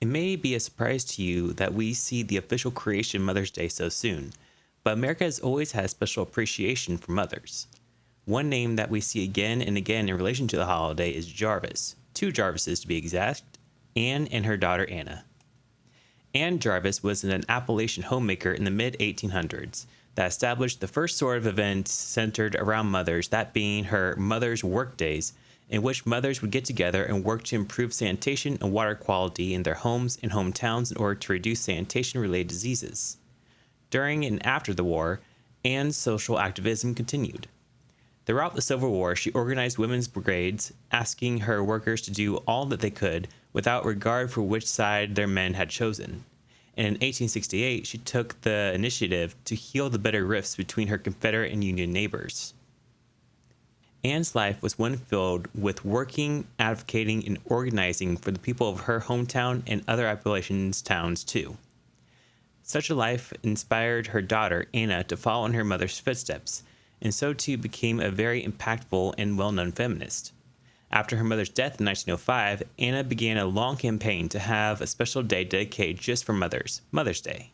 It may be a surprise to you that we see the official creation Mother's Day so soon, but America has always had a special appreciation for mothers. One name that we see again and again in relation to the holiday is Jarvis, two Jarvises to be exact, Anne and her daughter Anna. Anne Jarvis was an Appalachian homemaker in the mid 1800s that established the first sort of event centered around mothers, that being her Mother's Work Days, in which mothers would get together and work to improve sanitation and water quality in their homes and hometowns in order to reduce sanitation-related diseases. During and after the war, Anne's social activism continued. Throughout the Civil War, she organized women's brigades, asking her workers to do all that they could without regard for which side their men had chosen. And in 1868, she took the initiative to heal the bitter rifts between her Confederate and Union neighbors. Anne's life was one filled with working, advocating, and organizing for the people of her hometown and other Appalachian towns too. Such a life inspired her daughter, Anna, to follow in her mother's footsteps, and so too became a very impactful and well-known feminist. After her mother's death in 1905, Anna began a long campaign to have a special day dedicated just for mothers, Mother's Day.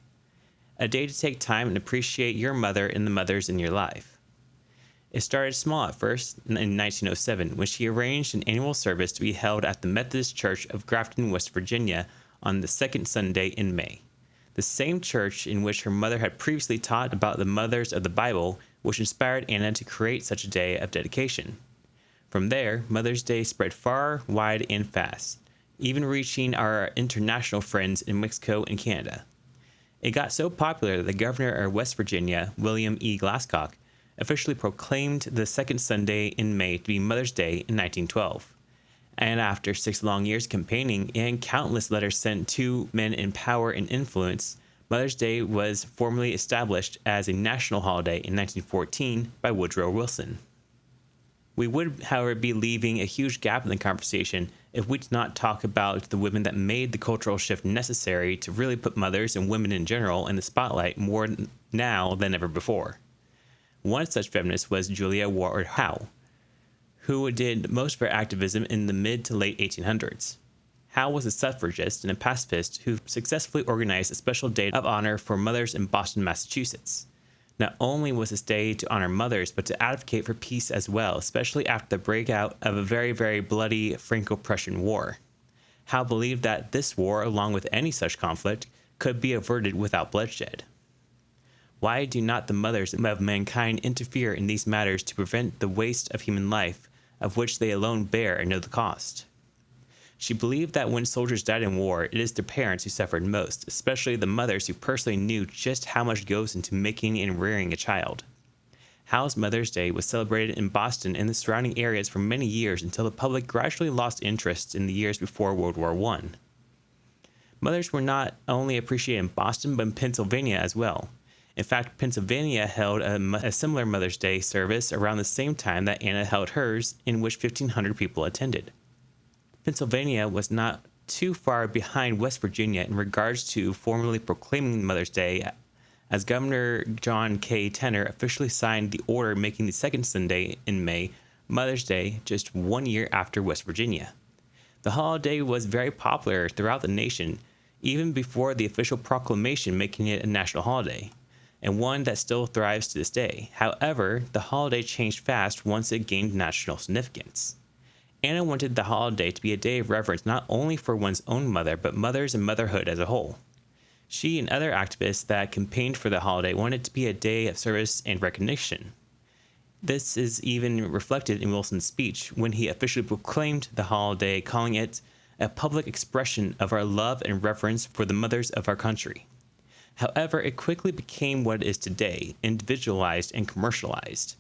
A day to take time and appreciate your mother and the mothers in your life. It started small at first in 1907 when she arranged an annual service to be held at the Methodist Church of Grafton, West Virginia on the second Sunday in May. The same church in which her mother had previously taught about the mothers of the Bible, which inspired Anna to create such a day of dedication. From there, Mother's Day spread far, wide, and fast, even reaching our international friends in Mexico and Canada. It got so popular that the governor of West Virginia, William E. Glasscock, officially proclaimed the second Sunday in May to be Mother's Day in 1912. And after 6 long years campaigning and countless letters sent to men in power and influence, Mother's Day was formally established as a national holiday in 1914 by Woodrow Wilson. We would, however, be leaving a huge gap in the conversation if we did not talk about the women that made the cultural shift necessary to really put mothers and women in general in the spotlight more now than ever before. One such feminist was Julia Ward Howe, who did most of her activism in the mid to late 1800s. Howe was a suffragist and a pacifist who successfully organized a special day of honor for mothers in Boston, Massachusetts. Not only was this day to honor mothers, but to advocate for peace as well, especially after the breakout of a very, very bloody Franco-Prussian War. Howe believed that this war, along with any such conflict, could be averted without bloodshed. Why do not the mothers of mankind interfere in these matters to prevent the waste of human life, of which they alone bear and know the cost? She believed that when soldiers died in war, it is their parents who suffered most, especially the mothers who personally knew just how much goes into making and rearing a child. Howe's Mother's Day was celebrated in Boston and the surrounding areas for many years until the public gradually lost interest in the years before World War I. Mothers were not only appreciated in Boston, but in Pennsylvania as well. In fact, Pennsylvania held a similar Mother's Day service around the same time that Anna held hers, in which 1,500 people attended. Pennsylvania was not too far behind West Virginia in regards to formally proclaiming Mother's Day, as Governor John K. Tanner officially signed the order making the second Sunday in May Mother's Day just 1 year after West Virginia. The holiday was very popular throughout the nation, even before the official proclamation making it a national holiday, and one that still thrives to this day. However, the holiday changed fast once it gained national significance. Anna wanted the holiday to be a day of reverence not only for one's own mother, but mothers and motherhood as a whole. She and other activists that campaigned for the holiday wanted it to be a day of service and recognition. This is even reflected in Wilson's speech when he officially proclaimed the holiday, calling it a public expression of our love and reverence for the mothers of our country. However, it quickly became what it is today, individualized and commercialized.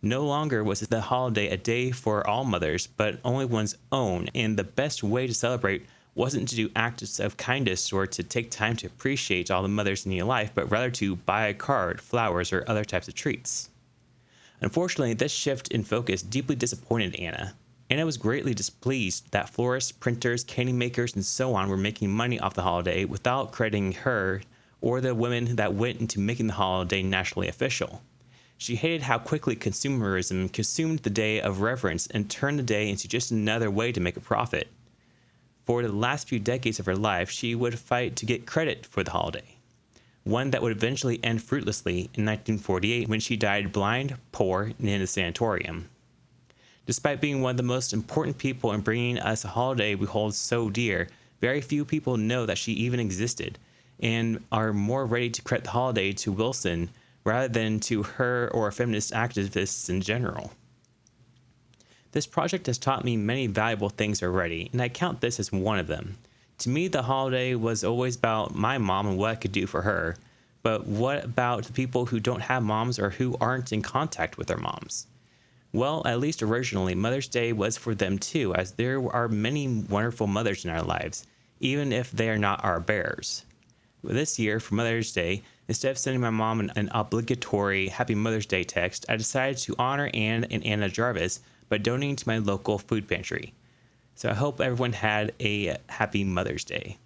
No longer was the holiday a day for all mothers, but only one's own, and the best way to celebrate wasn't to do acts of kindness or to take time to appreciate all the mothers in your life, but rather to buy a card, flowers, or other types of treats. Unfortunately, this shift in focus deeply disappointed Anna. Anna was greatly displeased that florists, printers, candy makers, and so on were making money off the holiday without crediting her or the women that went into making the holiday nationally official. She hated how quickly consumerism consumed the day of reverence and turned the day into just another way to make a profit. For the last few decades of her life, she would fight to get credit for the holiday, one that would eventually end fruitlessly in 1948 when she died blind, poor, and in a sanatorium. Despite being one of the most important people in bringing us a holiday we hold so dear, very few people know that she even existed, and are more ready to credit the holiday to Wilson rather than to her or feminist activists in general. This project has taught me many valuable things already, and I count this as one of them. To me, the holiday was always about my mom and what I could do for her, but what about the people who don't have moms or who aren't in contact with their moms? Well, at least originally, Mother's Day was for them too, as there are many wonderful mothers in our lives, even if they are not our bearers. This year, for Mother's Day, instead of sending my mom an obligatory Happy Mother's Day text, I decided to honor Anne and Anna Jarvis by donating to my local food pantry. So I hope everyone had a happy Mother's Day.